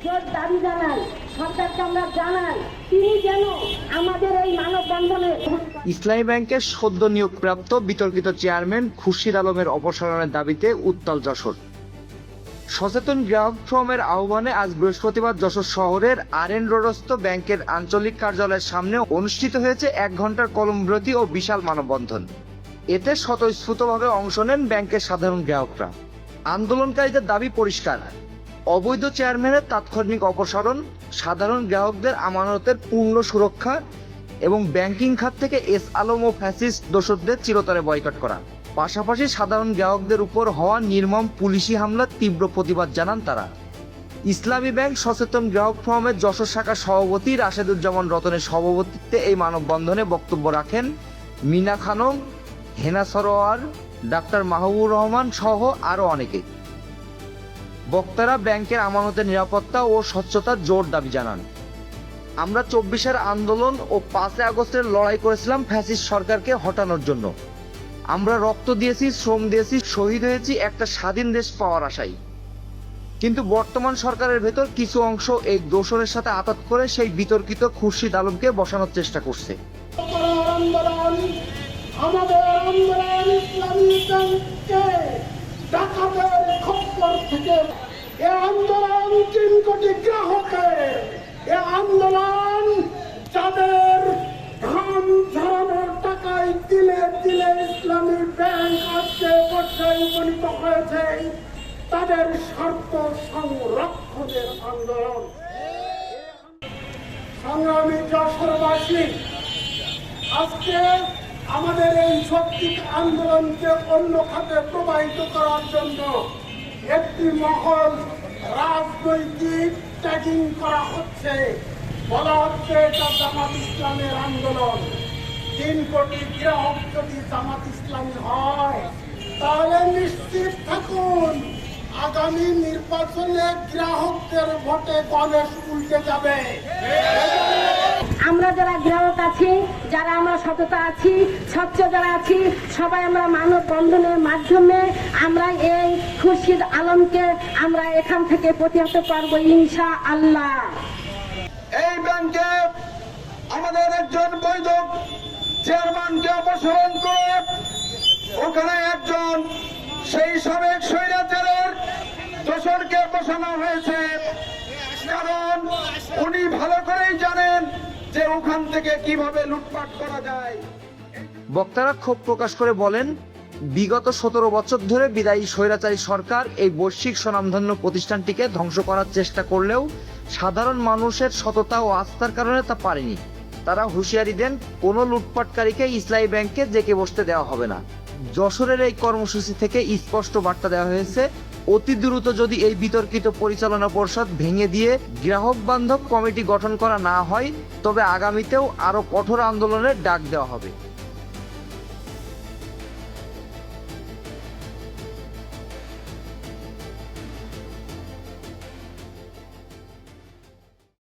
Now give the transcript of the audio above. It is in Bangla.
জোর দাবি জানাই, সরকারকে আমরা জানাই তিনি যেন আমাদের এই মানববন্ধনে। ইসলামী ব্যাংকের সদ্য নিয়োগপ্রাপ্ত বিতর্কিত চেয়ারম্যান খুরশিদ আলমের অপসারণের দাবিতে উত্তাল যশোর। সচেতন গ্রাহক ফোরামের আহ্বানে আজ বৃহস্পতিবার যশোর শহরের আরএন রোডস্থ ব্যাংকের আঞ্চলিক কার্যালয়ের সামনে অনুষ্ঠিত হয়েছে 1 ঘন্টার কলমবিরতি ও বিশাল মানববন্ধন। এতে স্বতঃস্ফূর্তভাবে অংশ নেন ব্যাংকের সাধারণ গ্রাহকরা। আন্দোলনকারীদের দাবি পরিষ্কার: অবৈধ চেয়ারম্যানের তাৎক্ষণিক অপসারণ, সাধারণ গ্রাহকদের আমানতের পূর্ণ সুরক্ষা এবং ব্যাংকিং খাত থেকে এস আলম ও ফ্যাসিস্ট দোসরদের চিরতরে বয়কট করা। পাশাপাশি সাধারণ গ্রাহকদের উপর হওয়া নির্মম পুলিশি হামলার তীব্র প্রতিবাদ জানান তারা। ইসলামী ব্যাংক সচেতন গ্রাহক ফোরামের যশোর শাখার সভাপতি রাশেদুজ্জামান রতনের সভাপতিত্বে এই মানববন্ধনে বক্তব্য রাখেন মিনা খানম, হেনা সরোয়ার, ডাক্তার মাহবুবুর রহমান সহ আরও অনেকে। বক্তারা ব্যাংকের আমানতের নিরাপত্তা ও স্বচ্ছতার জোর দাবি জানান। আমরা 24-এর আন্দোলন ও 5 আগস্টের লড়াই করেছিলাম ফ্যাসিস্ট সরকারকে হটানোর জন্য। আমরা রক্ত দিয়েছি, শ্রম দিয়েছি, শহীদ হয়েছি একটা স্বাধীন দেশ পাওয়ার আশায়। কিন্তু বর্তমান সরকারের ভেতর কিছু অংশ এই দোসরের সাথে আঘাত করে সেই বিতর্কিত খুরশিদ আলমকে বসানোর চেষ্টা করছে। আমাদের আন্দোলন ইসলামী ব্যাংককে ডাকাতের খপ্পর থেকে, এ আন্দোলন 3 কোটি গ্রাহকের, এ আন্দোলন যাদের ধান ঝরানোর টাকায় দিলে দিলে ইসলামী ব্যাংক আজকে পর্যায়ে উপনীত হয়েছে, তাদের স্বার্থ সংরক্ষণের আন্দোলন। সংগ্রামী যশোরবাসী, আজকে আমাদের এই শক্তিক আন্দোলনকে অন্য খাতে প্রবাহিত করার জন্য একটি মহল রাজনৈতিক ট্যাগিং করা হচ্ছে। বলা হচ্ছে এটা জামাত ইসলামের আন্দোলন। 3 কোটি গ্রাহক যদি জামাত ইসলামী হয়, তাহলে নিশ্চিত থাকুন আগামী নির্বাচনে গ্রাহকদের ভোটে গণেশ উল্টে যাবে। আমরা যারা গ্রাহক আছি, যারা আমরা সততা আছি, স্বচ্ছ যারা আছি, সবাই আমরা মানববন্ধনের মাধ্যমে আমরা এই খুরশিদ আলমকে আমরা এখান থেকে প্রতিহত করবো ইনশাআল্লাহ। এই ব্যাংকে আমাদের একজন বৈধ চেয়ারম্যানকে অপসারণ করে ওখানে একজন সেই সাবেক স্বৈরাচারের দোসরকে বসানো হয়েছে, কারণ উনি ভালো করেই জানেন যে ওখান থেকে কিভাবে লুটপাট করা যায়। বক্তারা ক্ষোভ প্রকাশ করে বলেন, বিগত 17 বছর ধরে বিদায়ী স্বৈরাচারী সরকার এই বৈশ্বিক স্বনামধন্য প্রতিষ্ঠানটিকে ধ্বংস করার চেষ্টা করলেও সাধারণ মানুষের সততা ও আস্থার কারণে তা পারেনি। তারা হুঁশিয়ারি দেন, কোনো লুটপাটকারীকে ইসলামী ব্যাংকে জেকে বসতে দেওয়া হবে না। যশোরের এই কর্মসূচি থেকে স্পষ্ট বার্তা দেওয়া হয়েছে, অতি দ্রুত যদি এই বিতর্কিত পরিচালনা পর্ষদ ভেঙে দিয়ে গ্রাহক বান্ধব কমিটি গঠন করা না হয়, তবে আগামীতেও আরো কঠোর আন্দোলনের ডাক দেওয়া হবে।